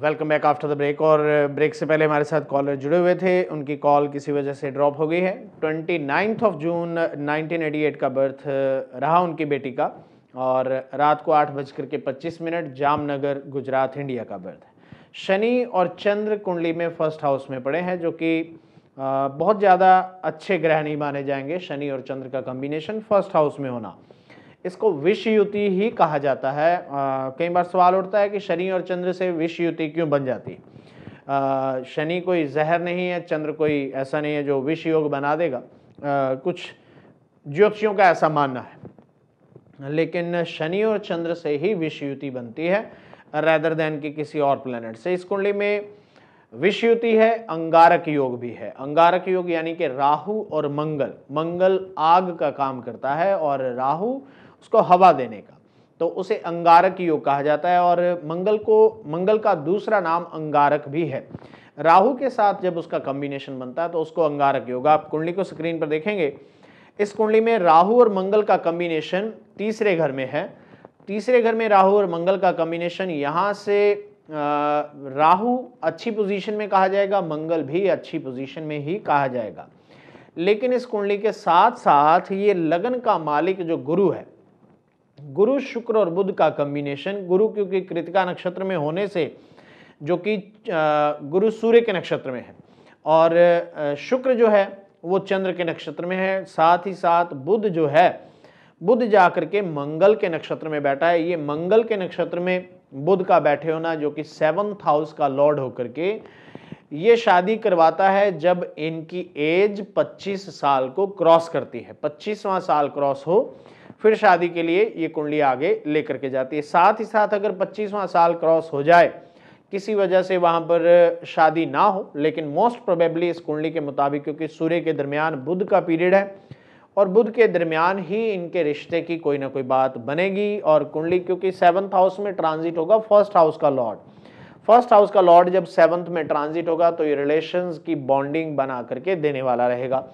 Welcome back after the break. और break से पहले हमारे साथ कॉलर जुड़े हुए थे, उनकी कॉल किसी वजह से ड्रॉप हो गई है। 29 जून 1988 का बर्थ रहा उनकी बेटी का, और रात को 8:25 जामनगर गुजरात इंडिया का बर्थ है। शनि और चंद्र कुंडली में फर्स्ट हाउस में पड़े हैं, जो कि बहुत ज़्यादा अच्छे ग्रह नहीं माने जाएंगे। शनि और चंद्र का कॉम्बिनेशन फर्स्ट हाउस में होना, इसको विष युति ही कहा जाता है। कई बार सवाल उठता है कि शनि और चंद्र से विष युति क्यों बन जाती है। शनि कोई जहर नहीं है, चंद्र कोई ऐसा नहीं है जो विष योग बना देगा। कुछ ज्योतिषियों का ऐसा मानना है, लेकिन शनि और चंद्र से ही विष युति बनती है, रेदर देन कि किसी और प्लेनेट से। इस कुंडली में विष युति है, अंगारक योग भी है। अंगारक योग यानी कि राहु और मंगल। मंगल आग का काम करता है और राहु उसको हवा देने का, तो उसे अंगारक योग कहा जाता है। और मंगल का दूसरा नाम अंगारक भी है। राहु के साथ जब उसका कॉम्बिनेशन बनता है तो उसको अंगारक योग। आप कुंडली को स्क्रीन पर देखेंगे, इस कुंडली में राहु और मंगल का कॉम्बिनेशन तीसरे घर में है। तीसरे घर में राहु और मंगल का कॉम्बिनेशन, यहाँ से राहु अच्छी पोजीशन में कहा जाएगा, मंगल भी अच्छी पोजीशन में ही कहा जाएगा। लेकिन इस कुंडली के साथ साथ ये लगन का मालिक जो गुरु है, गुरु शुक्र और बुध का कॉम्बिनेशन, गुरु क्योंकि कृतिका नक्षत्र में होने से, जो कि गुरु सूर्य के नक्षत्र में है, और शुक्र जो है वो चंद्र के नक्षत्र में है। साथ ही साथ बुध जो है, बुध जाकर के मंगल के नक्षत्र में बैठा है। ये मंगल के नक्षत्र में बुध का बैठे होना, जो कि 7th हाउस का लॉर्ड होकर के ये शादी करवाता है जब इनकी एज 25 साल को क्रॉस करती है। 25वां साल क्रॉस हो फिर शादी के लिए ये कुंडली आगे लेकर के जाती है। साथ ही साथ अगर 25वां साल क्रॉस हो जाए, किसी वजह से वहां पर शादी ना हो, लेकिन मोस्ट प्रोबेबली इस कुंडली के मुताबिक, क्योंकि सूर्य के दरमियान बुध का पीरियड है और बुध के दरमियान ही इनके रिश्ते की कोई ना कोई बात बनेगी। और कुंडली क्योंकि 7th हाउस में ट्रांजिट होगा फर्स्ट हाउस का लॉर्ड, फर्स्ट हाउस का लॉर्ड जब 7th में ट्रांजिट होगा तो ये रिलेशंस की बॉन्डिंग बना करके देने वाला रहेगा।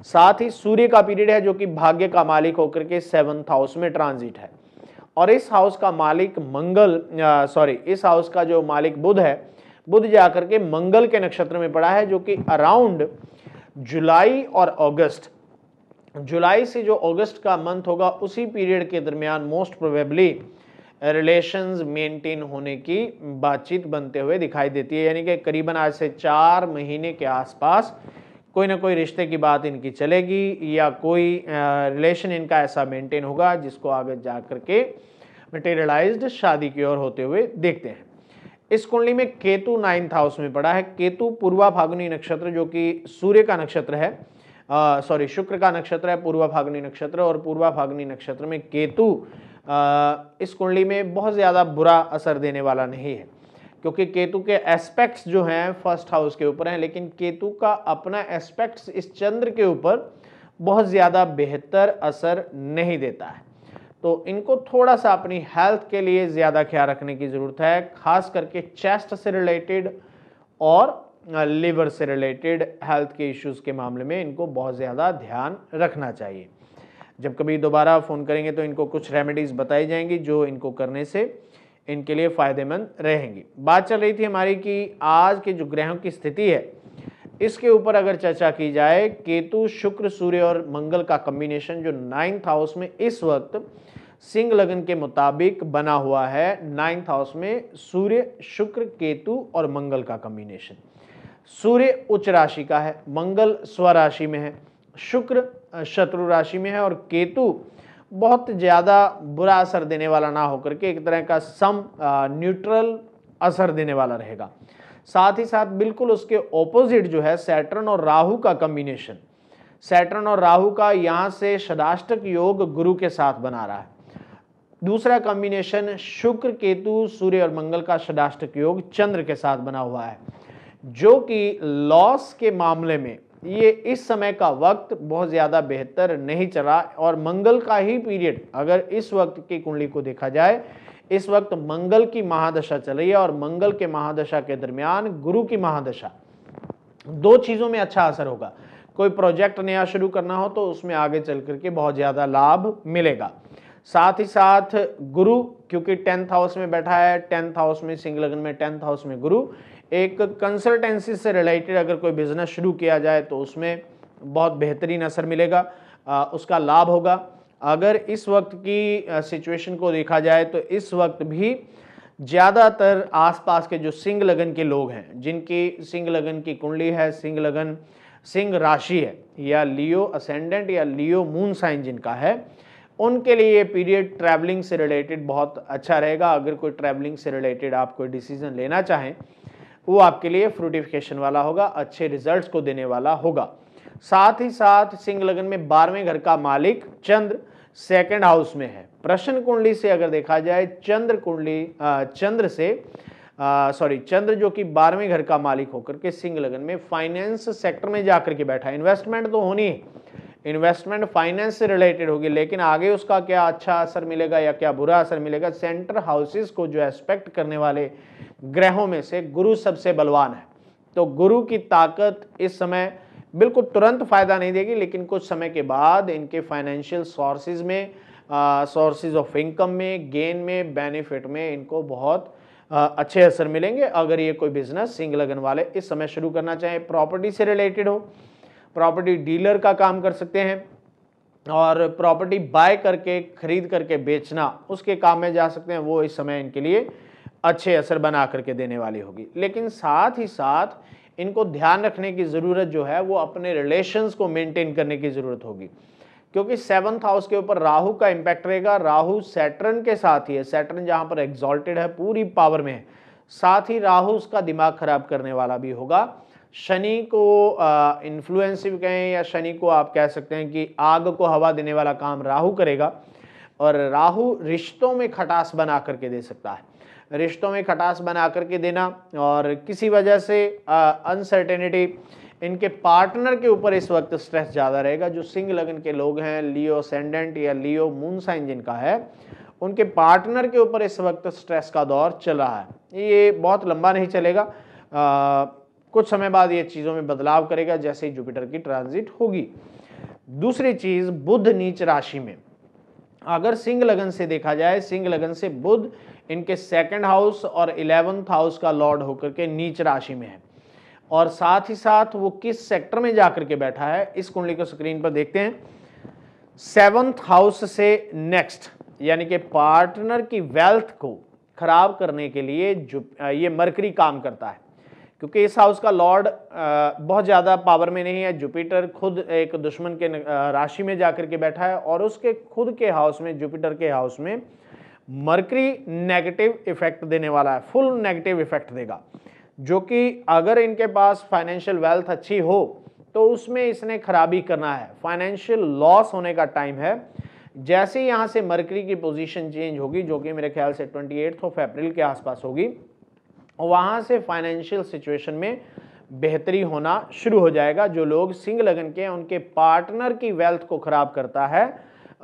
साथ ही सूर्य का पीरियड है, जो कि भाग्य का मालिक होकर के 7th हाउस में ट्रांजिट है। और इस हाउस का मालिक इस हाउस का जो मालिक बुध है, बुध जाकर के मंगल के नक्षत्र में पड़ा है, जो कि अराउंड जुलाई और अगस्त, जुलाई से जो अगस्त का मंथ होगा उसी पीरियड के दरमियान मोस्ट प्रोबेबली रिलेशंस मेंटेन होने की बातचीत बनते हुए दिखाई देती है। यानी कि करीबन आज से 4 महीने के आसपास कोई ना कोई रिश्ते की बात इनकी चलेगी, या कोई रिलेशन इनका ऐसा मेंटेन होगा जिसको आगे जा करके मटेरियलाइज्ड शादी की ओर होते हुए देखते हैं। इस कुंडली में केतु 9th हाउस में पड़ा है। केतु पूर्वा फाल्गुनी नक्षत्र, जो कि सूर्य का नक्षत्र है, शुक्र का नक्षत्र है पूर्वा फाल्गुनी नक्षत्र, और पूर्वा फाल्गुनी नक्षत्र में केतु इस कुंडली में बहुत ज़्यादा बुरा असर देने वाला नहीं है, क्योंकि केतु के एस्पेक्ट्स जो हैं फर्स्ट हाउस के ऊपर हैं, लेकिन केतु का अपना एस्पेक्ट्स इस चंद्र के ऊपर बहुत ज़्यादा बेहतर असर नहीं देता है। तो इनको थोड़ा सा अपनी हेल्थ के लिए ज़्यादा ख्याल रखने की ज़रूरत है, खास करके चेस्ट से रिलेटेड और लिवर से रिलेटेड हेल्थ के इश्यूज के मामले में इनको बहुत ज़्यादा ध्यान रखना चाहिए। जब कभी दोबारा फ़ोन करेंगे तो इनको कुछ रेमेडीज़ बताई जाएंगी जो इनको करने से इनके लिए फ़ायदेमंद रहेंगी। बात चल रही थी हमारी कि आज के जो ग्रहों की स्थिति है इसके ऊपर अगर चर्चा की जाए, केतु शुक्र सूर्य और मंगल का कॉम्बिनेशन जो 9th हाउस में इस वक्त सिंह लगन के मुताबिक बना हुआ है। 9th हाउस में सूर्य शुक्र केतु और मंगल का कॉम्बिनेशन। सूर्य उच्च राशि का है, मंगल स्वराशि में है, शुक्र शत्रु राशि में है, और केतु बहुत ज़्यादा बुरा असर देने वाला ना होकर के एक तरह का न्यूट्रल असर देने वाला रहेगा। साथ ही साथ बिल्कुल उसके ऑपोजिट जो है सैटर्न और राहु का कॉम्बिनेशन, सैटर्न और राहु का यहाँ से षडाष्टक योग गुरु के साथ बना रहा है। दूसरा कॉम्बिनेशन शुक्र केतु सूर्य और मंगल का षडाष्टक योग चंद्र के साथ बना हुआ है, जो कि लॉस के मामले में ये इस समय का वक्त बहुत ज़्यादा बेहतर नहीं चला। और मंगल का ही पीरियड अगर इस वक्त की कुंडली को देखा जाए, इस वक्त मंगल की महादशा चल रही है, और मंगल के महादशा के दरमियान गुरु की महादशा, दो चीज़ों में अच्छा असर होगा। कोई प्रोजेक्ट नया शुरू करना हो तो उसमें आगे चल करके बहुत ज़्यादा लाभ मिलेगा। साथ ही साथ गुरु, क्योंकि 10th हाउस में बैठा है, 10th हाउस में सिंह लगन में 10th हाउस में गुरु, एक कंसल्टेंसी से रिलेटेड अगर कोई बिजनेस शुरू किया जाए तो उसमें बहुत बेहतरीन असर मिलेगा, उसका लाभ होगा। अगर इस वक्त की सिचुएशन को देखा जाए तो इस वक्त भी ज़्यादातर आसपास के जो सिंह लगन के लोग हैं, जिनकी सिंह लगन की कुंडली है, सिंह लगन सिंह राशि है, या लियो असेंडेंट या लियो मून साइन जिनका है, उनके लिए ये पीरियड ट्रैवलिंग से रिलेटेड बहुत अच्छा रहेगा। अगर कोई ट्रैवलिंग से रिलेटेड आप कोई डिसीजन लेना चाहें, वो आपके लिए फ्रूटिफिकेशन वाला होगा, अच्छे रिजल्ट्स को देने वाला होगा। साथ ही साथ सिंह लगन में 12वें घर का मालिक चंद्र 2nd हाउस में है। प्रश्न कुंडली से अगर देखा जाए, चंद्र जो कि 12वें घर का मालिक होकर के सिंह लगन में फाइनेंस सेक्टर में जाकर के बैठा है। इन्वेस्टमेंट तो होनी है, इन्वेस्टमेंट फाइनेंस से रिलेटेड होगी, लेकिन आगे उसका क्या अच्छा असर मिलेगा या क्या बुरा असर मिलेगा। सेंटर हाउसेस को जो एस्पेक्ट करने वाले ग्रहों में से गुरु सबसे बलवान है, तो गुरु की ताकत इस समय बिल्कुल तुरंत फायदा नहीं देगी, लेकिन कुछ समय के बाद इनके फाइनेंशियल सोर्सेज में, सोर्सेज ऑफ इनकम में, गेन में, बेनिफिट में इनको बहुत अच्छे असर मिलेंगे। अगर ये कोई बिजनेस सिंह लगन वाले इस समय शुरू करना चाहें, प्रॉपर्टी से रिलेटेड हो, प्रॉपर्टी डीलर का काम कर सकते हैं, और प्रॉपर्टी बाय करके खरीद करके बेचना उसके काम में जा सकते हैं, वो इस समय इनके लिए अच्छे असर बना करके देने वाली होगी। लेकिन साथ ही साथ इनको ध्यान रखने की ज़रूरत जो है वो अपने रिलेशंस को मेंटेन करने की ज़रूरत होगी, क्योंकि 7th हाउस के ऊपर राहु का इंपैक्ट रहेगा। राहु सैटर्न के साथ ही है, सैटर्न जहाँ पर एग्जॉल्टेड है, पूरी पावर में है, साथ ही राहु उसका दिमाग खराब करने वाला भी होगा। शनि को इन्फ्लुएंसिव कहें या शनि को आप कह सकते हैं कि आग को हवा देने वाला काम राहु करेगा, और राहु रिश्तों में खटास बना करके दे सकता है, रिश्तों में खटास बना करके देना, और किसी वजह से अनसर्टेनिटी, इनके पार्टनर के ऊपर इस वक्त स्ट्रेस ज़्यादा रहेगा। जो सिंह लगन के लोग हैं, लियो असेंडेंट या लियो मून साइन जिनका है, उनके पार्टनर के ऊपर इस वक्त स्ट्रेस का दौर चल रहा है। ये बहुत लंबा नहीं चलेगा, कुछ समय बाद ये चीज़ों में बदलाव करेगा जैसे ही जुपिटर की ट्रांजिट होगी। दूसरी चीज़, बुध नीच राशि में, अगर सिंह लगन से देखा जाए, सिंह लगन से बुध इनके 2nd हाउस और 11th हाउस का लॉर्ड होकर के नीच राशि में है, और साथ ही साथ वो किस सेक्टर में जाकर के बैठा है, इस कुंडली को स्क्रीन पर देखते हैं। 7th हाउस से नेक्स्ट, यानी कि पार्टनर की वेल्थ को खराब करने के लिए जो ये मरकरी काम करता है, क्योंकि इस हाउस का लॉर्ड बहुत ज़्यादा पावर में नहीं है। जुपिटर खुद एक दुश्मन के राशि में जाकर के बैठा है, और उसके खुद के हाउस में, जुपिटर के हाउस में मरकरी नेगेटिव इफेक्ट देने वाला है, फुल नेगेटिव इफेक्ट देगा, जो कि अगर इनके पास फाइनेंशियल वेल्थ अच्छी हो तो उसमें इसने खराबी करना है, फाइनेंशियल लॉस होने का टाइम है। जैसे ही यहाँ से मरकरी की पोजीशन चेंज होगी, जो कि मेरे ख्याल से 28 अप्रैल के आसपास होगी, वहाँ से फाइनेंशियल सिचुएशन में बेहतरी होना शुरू हो जाएगा। जो लोग सिंह लगन के हैं, उनके पार्टनर की वेल्थ को खराब करता है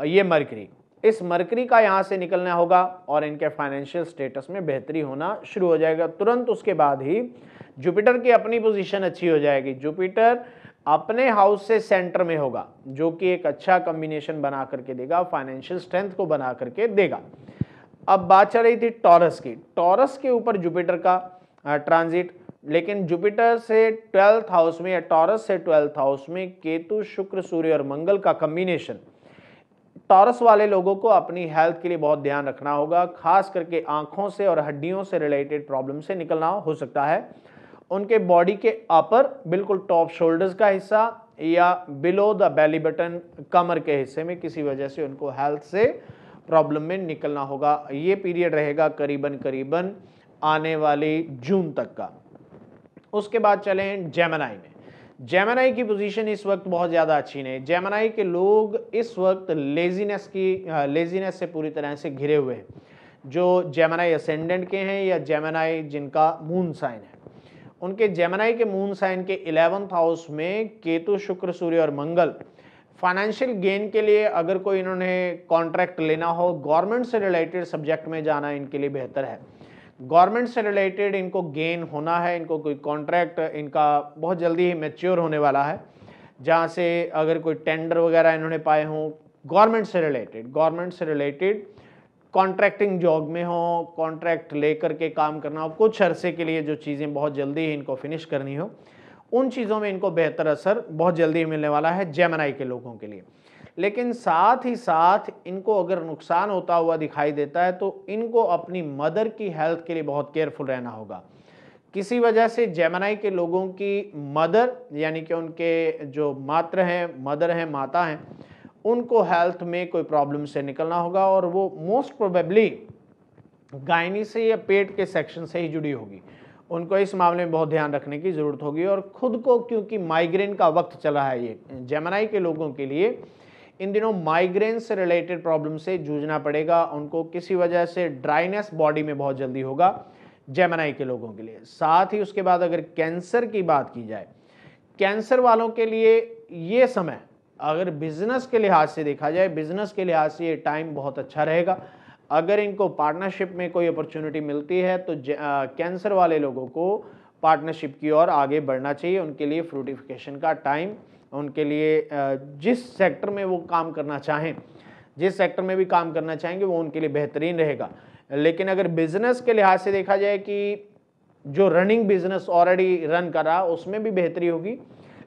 ये मरकरी, इस मरकरी का यहाँ से निकलना होगा, और इनके फाइनेंशियल स्टेटस में बेहतरी होना शुरू हो जाएगा। तुरंत उसके बाद ही जुपिटर की अपनी पोजीशन अच्छी हो जाएगी। जुपिटर अपने हाउस से सेंटर में होगा, जो कि एक अच्छा कॉम्बिनेशन बना करके देगा, फाइनेंशियल स्ट्रेंथ को बना करके देगा। अब बात चल रही थी टॉरस की, टॉरस के ऊपर जुपिटर का ट्रांजिट, लेकिन जुपिटर से 12th हाउस में या टॉरस से 12th हाउस में केतु, शुक्र, सूर्य और मंगल का कॉम्बिनेशन, टॉरस वाले लोगों को अपनी हेल्थ के लिए बहुत ध्यान रखना होगा, खास करके आंखों से और हड्डियों से रिलेटेड प्रॉब्लम से निकलना हो सकता है। उनके बॉडी के अपर बिल्कुल टॉप शोल्डर्स का हिस्सा या बिलो द बेली बटन, कमर के हिस्से में किसी वजह से उनको हेल्थ से प्रॉब्लम में निकलना होगा। ये पीरियड रहेगा करीबन आने वाली जून तक का। उसके बाद चलें जेमिनी में। जेमिनी की पोजीशन इस वक्त बहुत ज़्यादा अच्छी नहीं। जेमिनी के लोग इस वक्त लेजीनेस से पूरी तरह से घिरे हुए हैं। जो जेमिनी असेंडेंट के हैं या जेमिनी जिनका मून साइन है, उनके जेमिनी के मून साइन के 11th हाउस में केतु, शुक्र, सूर्य और मंगल फाइनेंशियल गेन के लिए, अगर कोई इन्होंने कॉन्ट्रैक्ट लेना हो, गवर्नमेंट से रिलेटेड सब्जेक्ट में जाना इनके लिए बेहतर है। गवर्नमेंट से रिलेटेड इनको गेन होना है, इनको कोई कॉन्ट्रैक्ट इनका बहुत जल्दी ही मैच्योर होने वाला है, जहाँ से अगर कोई टेंडर वगैरह इन्होंने पाए हों, गवर्नमेंट से रिलेटेड कॉन्ट्रैक्टिंग जॉब में हो, कॉन्ट्रैक्ट लेकर के काम करना हो, कुछ अरसे के लिए जो चीज़ें बहुत जल्दी ही इनको फिनिश करनी हो, उन चीज़ों में इनको बेहतर असर बहुत जल्दी मिलने वाला है जेमिनी के लोगों के लिए। लेकिन साथ ही साथ इनको अगर नुकसान होता हुआ दिखाई देता है तो इनको अपनी मदर की हेल्थ के लिए बहुत केयरफुल रहना होगा। किसी वजह से जेमिनी के लोगों की मदर यानी कि उनके जो मात्र हैं, मदर हैं, माता हैं, उनको हेल्थ में कोई प्रॉब्लम से निकलना होगा और वो मोस्ट प्रोबेबली गायनी से या पेट के सेक्शन से ही जुड़ी होगी। उनको इस मामले में बहुत ध्यान रखने की ज़रूरत होगी। और खुद को, क्योंकि माइग्रेन का वक्त चला है, ये जेमिनी के लोगों के लिए इन दिनों माइग्रेन से रिलेटेड प्रॉब्लम से जूझना पड़ेगा। उनको किसी वजह से ड्राइनेस बॉडी में बहुत जल्दी होगा जेमिनी के लोगों के लिए। साथ ही उसके बाद अगर कैंसर की बात की जाए, कैंसर वालों के लिए ये समय अगर बिजनेस के लिहाज से देखा जाए, बिजनेस के लिहाज से ये टाइम बहुत अच्छा रहेगा। अगर इनको पार्टनरशिप में कोई अपॉर्चुनिटी मिलती है तो कैंसर वाले लोगों को पार्टनरशिप की ओर आगे बढ़ना चाहिए। उनके लिए फ्रूटिफिकेशन का टाइम, उनके लिए जिस सेक्टर में वो काम करना चाहें, जिस सेक्टर में भी काम करना चाहेंगे वो उनके लिए बेहतरीन रहेगा। लेकिन अगर बिजनेस के लिहाज से देखा जाए कि जो रनिंग बिजनेस ऑलरेडी रन कर रहा उसमें भी बेहतरी होगी,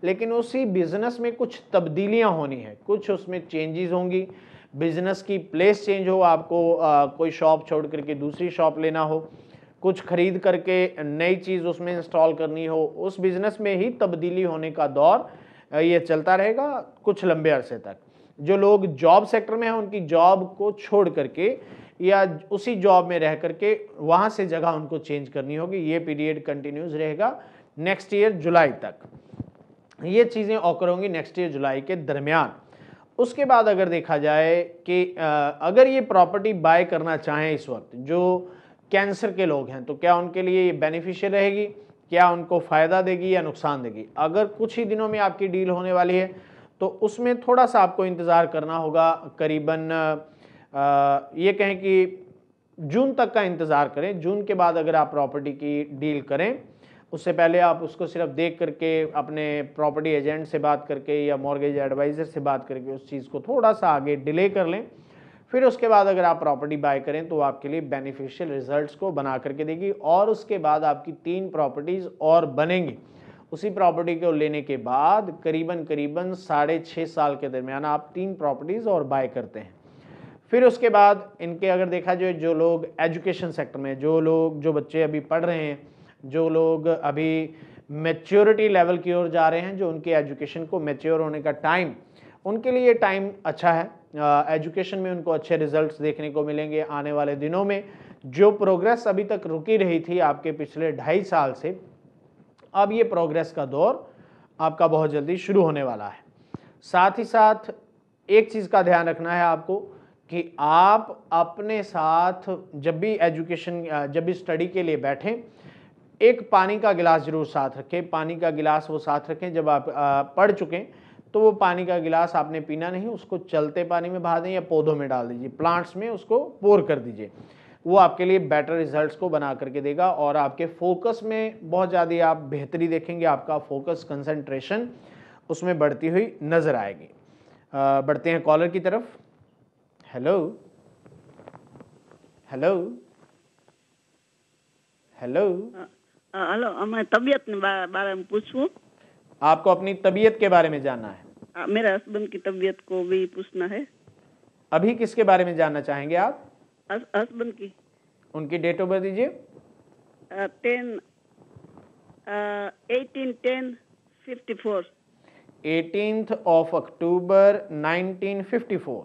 लेकिन उसी बिजनेस में कुछ तब्दीलियां होनी है, कुछ उसमें चेंजेस होंगी। बिजनेस की प्लेस चेंज हो, आपको कोई शॉप छोड़ करके दूसरी शॉप लेना हो, कुछ खरीद करके नई चीज़ उसमें इंस्टॉल करनी हो, उस बिजनेस में ही तब्दीली होने का दौर ये चलता रहेगा कुछ लंबे अरसे तक। जो लोग जॉब सेक्टर में हैं उनकी जॉब को छोड़ करके या उसी जॉब में रह करके वहाँ से जगह उनको चेंज करनी होगी। ये पीरियड कंटिन्यूस रहेगा नेक्स्ट ईयर जुलाई तक। ये चीज़ें ऑकर होंगी नेक्स्ट ईयर जुलाई के दरमियान। उसके बाद अगर देखा जाए कि अगर ये प्रॉपर्टी बाय करना चाहें इस वक्त जो कैंसर के लोग हैं, तो क्या उनके लिए ये बेनिफिशियल रहेगी, क्या उनको फ़ायदा देगी या नुकसान देगी। अगर कुछ ही दिनों में आपकी डील होने वाली है तो उसमें थोड़ा सा आपको इंतज़ार करना होगा। करीबन ये कहें कि जून तक का इंतज़ार करें। जून के बाद अगर आप प्रॉपर्टी की डील करें, उससे पहले आप उसको सिर्फ देख करके अपने प्रॉपर्टी एजेंट से बात करके या मॉर्गेज एडवाइज़र से बात करके उस चीज़ को थोड़ा सा आगे डिले कर लें। फिर उसके बाद अगर आप प्रॉपर्टी बाय करें तो आपके लिए बेनिफिशियल रिजल्ट्स को बना करके देगी। और उसके बाद आपकी 3 प्रॉपर्टीज़ और बनेंगी। उसी प्रॉपर्टी को लेने के बाद करीबन 6.5 साल के दरमियान आप 3 प्रॉपर्टीज़ और बाय करते हैं। फिर उसके बाद इनके अगर देखा जाए, जो लोग एजुकेशन सेक्टर में, जो बच्चे अभी पढ़ रहे हैं, जो लोग अभी मैच्योरिटी लेवल की ओर जा रहे हैं, जो उनके एजुकेशन को मैच्योर होने का टाइम, उनके लिए टाइम अच्छा है। एजुकेशन में उनको अच्छे रिजल्ट्स देखने को मिलेंगे आने वाले दिनों में। जो प्रोग्रेस अभी तक रुकी रही थी आपके पिछले 2.5 साल से, अब ये प्रोग्रेस का दौर आपका बहुत जल्दी शुरू होने वाला है। साथ ही साथ एक चीज़ का ध्यान रखना है आपको कि आप अपने साथ जब भी स्टडी के लिए बैठें, एक पानी का गिलास जरूर साथ रखें। पानी का गिलास वो साथ रखें जब आप पढ़ चुकें, तो वो पानी का गिलास आपने पीना नहीं, उसको चलते पानी में बहा दें या पौधों में डाल दीजिए, प्लांट्स में उसको पोर कर दीजिए। वो आपके लिए बेटर रिजल्ट्स को बना करके देगा और आपके फोकस में बहुत ज़्यादा आप बेहतरी देखेंगे। आपका फोकस, कंसंट्रेशन उसमें बढ़ती हुई नज़र आएगी। बढ़ते हैं कॉलर की तरफ। हेलो हेलो हेलो हेलो, मैं तबीयत के बारे में पूछूं? आपको अपनी तबीयत के बारे में जानना है? मेरे हस्बैंड की तबीयत को भी पूछना है। अभी किसके बारे में जानना चाहेंगे आप? हस्बैंड की। उनकी डेट ऑफ बर्थ दीजिए। 18/10/54। 18th of October 1954।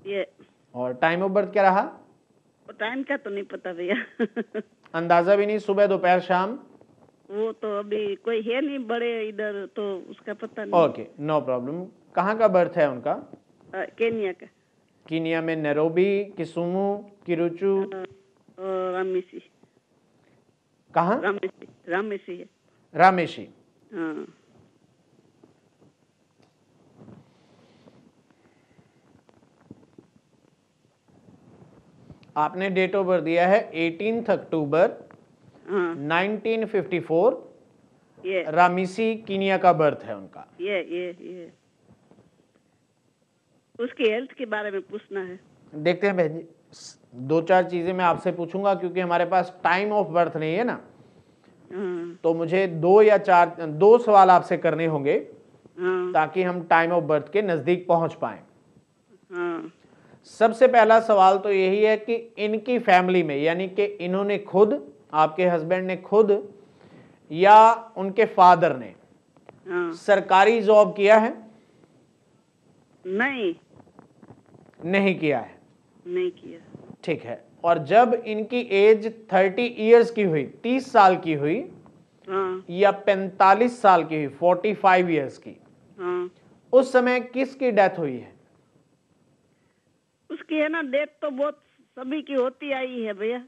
ये और टाइम ऑफ बर्थ क्या रहा? टाइम का तो नहीं पता भैया। अंदाजा भी नहीं, सुबह दोपहर शाम? वो तो अभी कोई है नहीं बड़े इधर, तो उसका पता नहीं। Okay, no problem. कहाँ का बर्थ है उनका? केनिया का। कीनिया में नैरोबी, किसुमू, किरुचु, रामेसी। कहाँ? रामेसी है। रामेशी। हाँ। आपने डेट ऑफ बर्थ दिया है 18 अक्टूबर 1954। ये रामेसी कीनिया का बर्थ है उनका। ये उसकी हेल्थ के बारे में पूछना है। देखते हैं बहन जी, 2-4 चीजें मैं आपसे पूछूंगा क्योंकि हमारे पास टाइम ऑफ बर्थ नहीं है ना, हाँ तो मुझे 2 सवाल आपसे करने होंगे हाँ ताकि हम टाइम ऑफ बर्थ के नजदीक पहुंच पाए। हाँ। सबसे पहला सवाल तो यही है कि इनकी फैमिली में, यानी कि इन्होंने खुद, आपके हस्बैंड ने खुद या उनके फादर ने हाँ सरकारी जॉब किया है? नहीं नहीं किया है। नहीं किया। ठीक है। और जब इनकी एज 30 इयर्स की हुई, 30 साल की हुई, हाँ या 45 साल की हुई, 45 इयर्स की, हाँ। उस समय किसकी डेथ हुई है? उसकी है ना डेथ तो बहुत सभी की होती आई है भैया।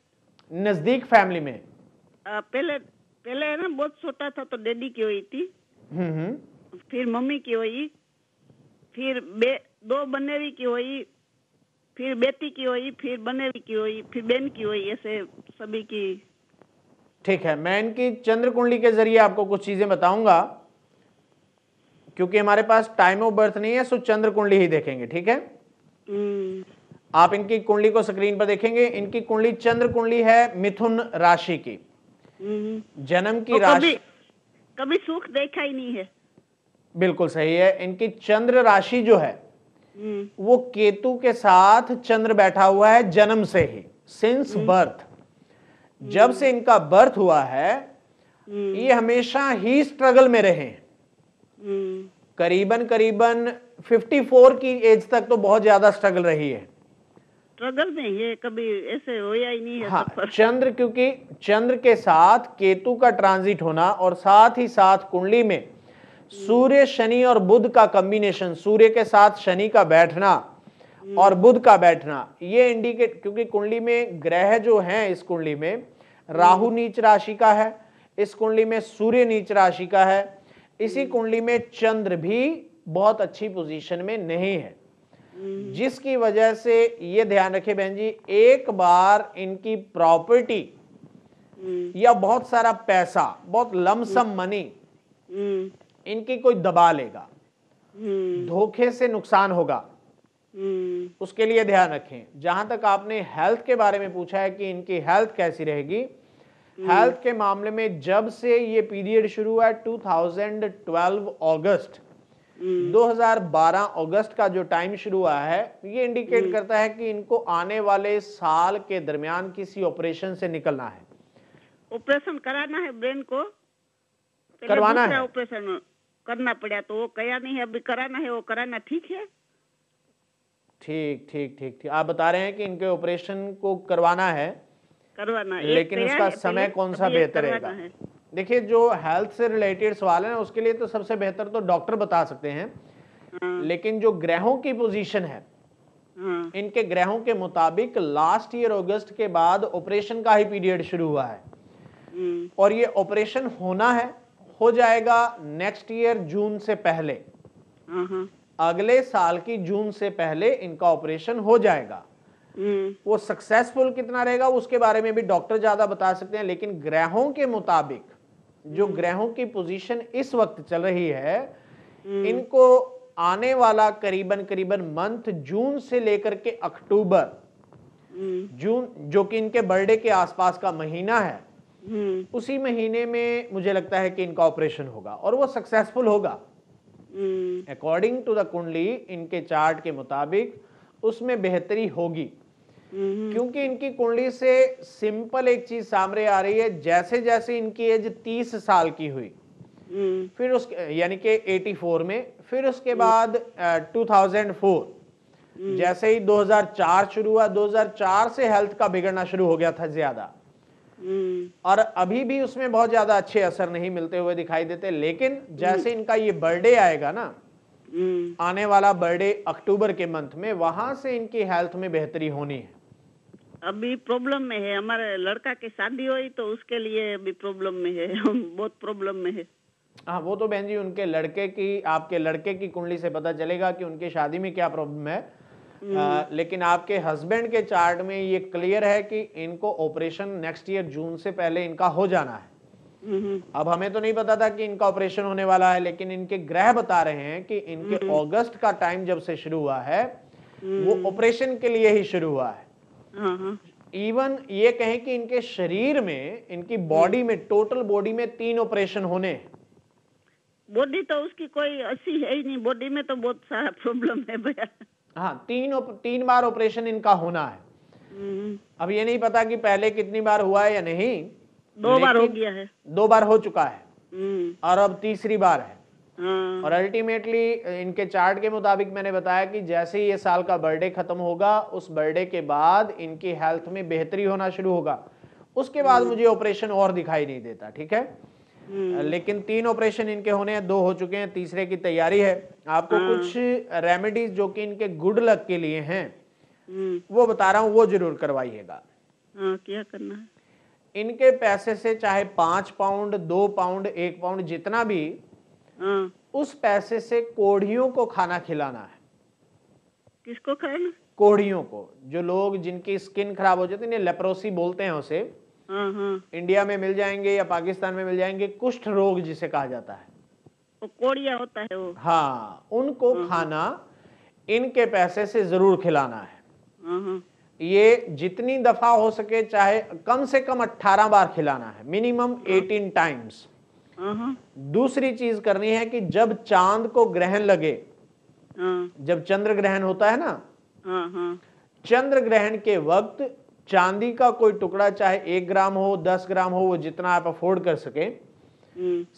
नजदीक फैमिली में? पहले पहले है ना बहुत छोटा था तो डैडी की हुई थी, फिर मम्मी की हुई, फिर 2 बनेवी की हुई, फिर बेटी की हुई, फिर बनेवी की हुई, फिर बहन की हुई, ऐसे सभी की। ठीक है, मैं इनकी चंद्र कुंडली के जरिए आपको कुछ चीजें बताऊंगा क्योंकि हमारे पास टाइम ऑफ बर्थ नहीं है, सो चंद्र कुंडली ही देखेंगे। ठीक है, आप इनकी कुंडली को स्क्रीन पर देखेंगे। इनकी कुंडली चंद्र कुंडली है मिथुन राशि की, जन्म की तो राशि। कभी सुख देखा ही नहीं है। बिल्कुल सही है। इनकी चंद्र राशि जो है वो केतु के साथ चंद्र बैठा हुआ है जन्म से ही, सिंस बर्थ। जब से इनका बर्थ हुआ है ये हमेशा ही स्ट्रगल में रहे हैं। करीबन करीबन 54 की एज तक तो बहुत ज्यादा स्ट्रगल रही है। स्ट्रगल में ये कभी ऐसे होया ही नहीं है हाँ, सफर। चंद्र, क्योंकि चंद्र के साथ केतु का ट्रांजिट होना और साथ ही साथ कुंडली में सूर्य शनि और बुध का कॉम्बिनेशन, सूर्य के साथ शनि का बैठना और बुध का बैठना, ये इंडिकेट, क्योंकि कुंडली में ग्रह जो हैं, इस कुंडली में राहु नीच राशि का है, इस कुंडली में सूर्य नीच राशि का है, इसी कुंडली में चंद्र भी बहुत अच्छी पोजीशन में नहीं है, जिसकी वजह से ये ध्यान रखे बहन जी, एक बार इनकी प्रॉपर्टी या बहुत सारा पैसा, बहुत लमसम मनी इनकी कोई दबा लेगा, धोखे से नुकसान होगा, उसके लिए ध्यान रखें। जहां तक आपने हेल्थ के बारे में पूछा है कि इनकी हेल्थ कैसी रहेगी, हेल्थ के मामले में जब से ये पीरियड शुरू हुआ है 2012 अगस्त, 2012 अगस्त का जो टाइम शुरू हुआ है, ये इंडिकेट करता है कि इनको आने वाले साल के दरमियान किसी ऑपरेशन से निकलना है। ऑपरेशन कराना है ब्रेन को, करवाना है, ऑपरेशन करना पड़ा तो वो कया नहीं है, अभी कराना है, वो कराना ठीक है। ठीक ठीक ठीक ठीक, आप बता रहे हैं कि इनके ऑपरेशन को करवाना है, करवाना है, लेकिन उसका समय कौन सा बेहतर रहेगा? देखिए, जो हेल्थ से रिलेटेड सवाल है ना, उसके लिए तो सबसे बेहतर तो डॉक्टर बता सकते हैं, लेकिन जो ग्रहों की पोजीशन है, इनके ग्रहों के मुताबिक लास्ट ईयर अगस्त के बाद ऑपरेशन का ही पीरियड शुरू हुआ है, और ये ऑपरेशन होना है, हो जाएगा नेक्स्ट ईयर जून से पहले, अगले साल की जून से पहले इनका ऑपरेशन हो जाएगा। वो सक्सेसफुल कितना रहेगा उसके बारे में भी डॉक्टर ज्यादा बता सकते हैं, लेकिन ग्रहों के मुताबिक जो ग्रहों की पोजीशन इस वक्त चल रही है, इनको आने वाला करीबन करीबन मंथ जून से लेकर के अक्टूबर, जून जो कि इनके बर्थडे के आसपास का महीना है, उसी महीने में मुझे लगता है कि इनका ऑपरेशन होगा और वो सक्सेसफुल होगा। अकॉर्डिंग टू द कुंडली, इनके चार्ट के मुताबिक उसमें बेहतरी होगी, क्योंकि इनकी कुंडली से सिंपल एक चीज सामने आ रही है, जैसे जैसे इनकी एज 30 साल की हुई, फिर उसके यानी कि 84 में, फिर उसके बाद 2004, जैसे ही 2004 शुरू हुआ, 2004 से हेल्थ का बिगड़ना शुरू हो गया था ज्यादा, और अभी भी उसमें बहुत ज्यादा अच्छे असर नहीं मिलते हुए दिखाई देते, लेकिन जैसे इनका ये बर्थडे आएगा ना, आने वाला बर्थडे अक्टूबर के मंथ में, वहां से इनकी हेल्थ में बेहतरी होनी है। अभी प्रॉब्लम में है, हमारे लड़का की शादी हुई तो उसके लिए अभी प्रॉब्लम में है, हम बहुत प्रॉब्लम में है। हाँ, वो तो बहन जी उनके लड़के की, आपके लड़के की कुंडली से पता चलेगा कि उनकी शादी में क्या प्रॉब्लम है, लेकिन आपके हस्बैंड के चार्ट में ये क्लियर है कि इनको ऑपरेशन नेक्स्ट ईयर जून से पहले इनका हो जाना है। अब हमें तो नहीं पता था कि इनका ऑपरेशन होने वाला है, लेकिन इनके ग्रह बता रहे हैं कि इनके अगस्त का टाइम जब से शुरू हुआ है वो ऑपरेशन के लिए ही शुरू हुआ है। इवन ये कहें कि इनके शरीर में, इनकी बॉडी में, टोटल बॉडी में 3 ऑपरेशन होने हैं। बॉडी तो उसकी कोई अच्छी है ही नहीं, बॉडी में तो बहुत सारा प्रॉब्लम है भैया। हाँ, 3 बार ऑपरेशन इनका होना है। अब ये नहीं पता कि पहले कितनी बार हुआ है या नहीं। 2 बार हो गया है। 2 बार हो चुका है और अब तीसरी बार है। हाँ। और अल्टीमेटली इनके चार्ट के मुताबिक मैंने बताया कि जैसे ही ये साल का बर्थडे खत्म होगा, उस बर्थडे के बाद इनकी हेल्थ में बेहतरी होना शुरू होगा। उसके बाद मुझे ऑपरेशन और दिखाई नहीं देता, ठीक है। लेकिन 3 ऑपरेशन इनके होने हैं, 2 हो चुके हैं, तीसरे की तैयारी है। आपको कुछ रेमेडीज जो कि इनके गुड लक के लिए हैं वो बता रहा हूं, वो जरूर करवाइएगा। क्या करना है? इनके पैसे से चाहे 5 पाउंड, 2 पाउंड, 1 पाउंड, जितना भी, उस पैसे से कोढ़ियों को खाना खिलाना है। किसको खाना? कोढ़ियों को। जो लोग जिनकी स्किन खराब हो जाती है, लेप्रोसी बोलते हैं उसे। इंडिया में मिल जाएंगे या पाकिस्तान में मिल जाएंगे, कुष्ठ रोग जिसे कहा जाता है, वो कोढ़िया होता है वो। हाँ, उनको खाना इनके पैसे से जरूर खिलाना है। ये जितनी दफा हो सके, चाहे कम से कम 18 बार खिलाना है, मिनिमम 18 टाइम्स। दूसरी चीज करनी है कि जब चांद को ग्रहण लगे, जब चंद्र ग्रहण होता है ना, चंद्र ग्रहण के वक्त चांदी का कोई टुकड़ा, चाहे 1 ग्राम हो, 10 ग्राम हो, वो जितना आप अफोर्ड कर सके,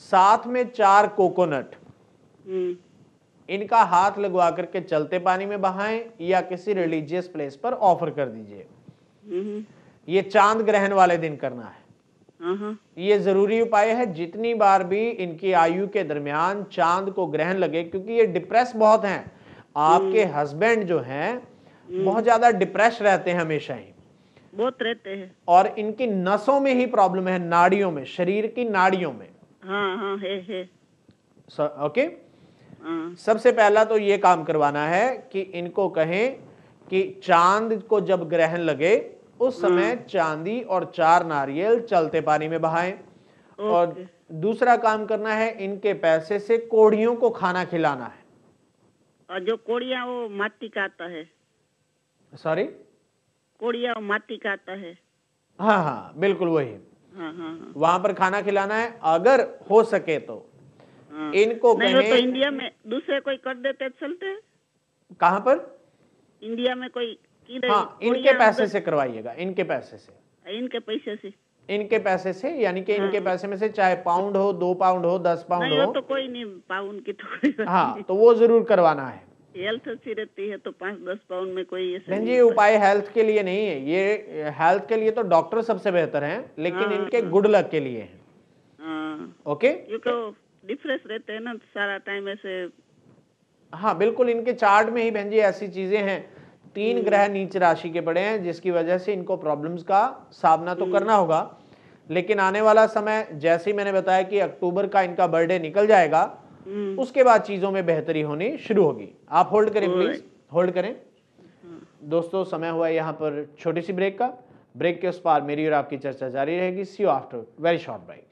साथ में 4 कोकोनट, इनका हाथ लगवा करके चलते पानी में बहाएं या किसी रिलीजियस प्लेस पर ऑफर कर दीजिए। ये चांद ग्रहण वाले दिन करना है। ये जरूरी उपाय है। जितनी बार भी इनकी आयु के दरमियान चांद को ग्रहण लगे, क्योंकि ये डिप्रेस बहुत हैं, आपके हस्बैंड जो हैं बहुत ज्यादा डिप्रेस रहते हैं, हमेशा ही बहुत रहते हैं, और इनकी नसों में ही प्रॉब्लम है, नाड़ियों में, शरीर की नाड़ियों में। है। ओके। सबसे पहला तो ये काम करवाना है कि इनको कहें कि चांद को जब ग्रहण लगे उस समय चांदी और 4 नारियल चलते पानी में बहाएं। और दूसरा काम करना है, इनके पैसे से कोढ़ियों को खाना खिलाना है। और जो कोढ़िया वो माटी का आता है। सॉरी, कोढ़िया वो माटी का आता है। हाँ, बिल्कुल वही। वहां पर खाना खिलाना है, अगर हो सके तो। इनको नहीं हो तो इंडिया में दूसरे कोई कर देते चलते। कहां पर? इंडिया में कोई। हाँ, इनके पैसे से करवाइएगा, इनके पैसे से। इनके पैसे से? इनके पैसे से, यानी कि इनके पैसे में से चाहे पाउंड हो, 2 पाउंड हो, 10 पाउंड हो, तो कोई नहीं, पाउंड की तो कोई बात हाँ, तो वो जरूर करवाना है। हेल्थ अच्छी रहती है तो 5-10 पाउंड में कोई ऐसा नहीं जी, उपाय हेल्थ के लिए नहीं है, ये हेल्थ के लिए तो डॉक्टर सबसे बेहतर हैं, लेकिन इनके गुड लक के लिए है। ओके, क्योंकि डिप्रेस रहते हैं ना सारा टाइम ऐसे। हाँ बिल्कुल, इनके चार्ट में ही बहन जी ऐसी चीजें हैं, 3 ग्रह नीच राशि के पड़े हैं, जिसकी वजह से इनको प्रॉब्लम्स का सामना तो करना होगा। लेकिन आने वाला समय, जैसे ही मैंने बताया कि अक्टूबर का इनका बर्थडे निकल जाएगा, उसके बाद चीजों में बेहतरी होनी शुरू होगी। आप होल्ड करें प्लीज, होल्ड करें। दोस्तों, समय हुआ यहाँ पर छोटी सी ब्रेक का। ब्रेक के उस पार मेरी और आपकी चर्चा जारी रहेगी। See you after very short break.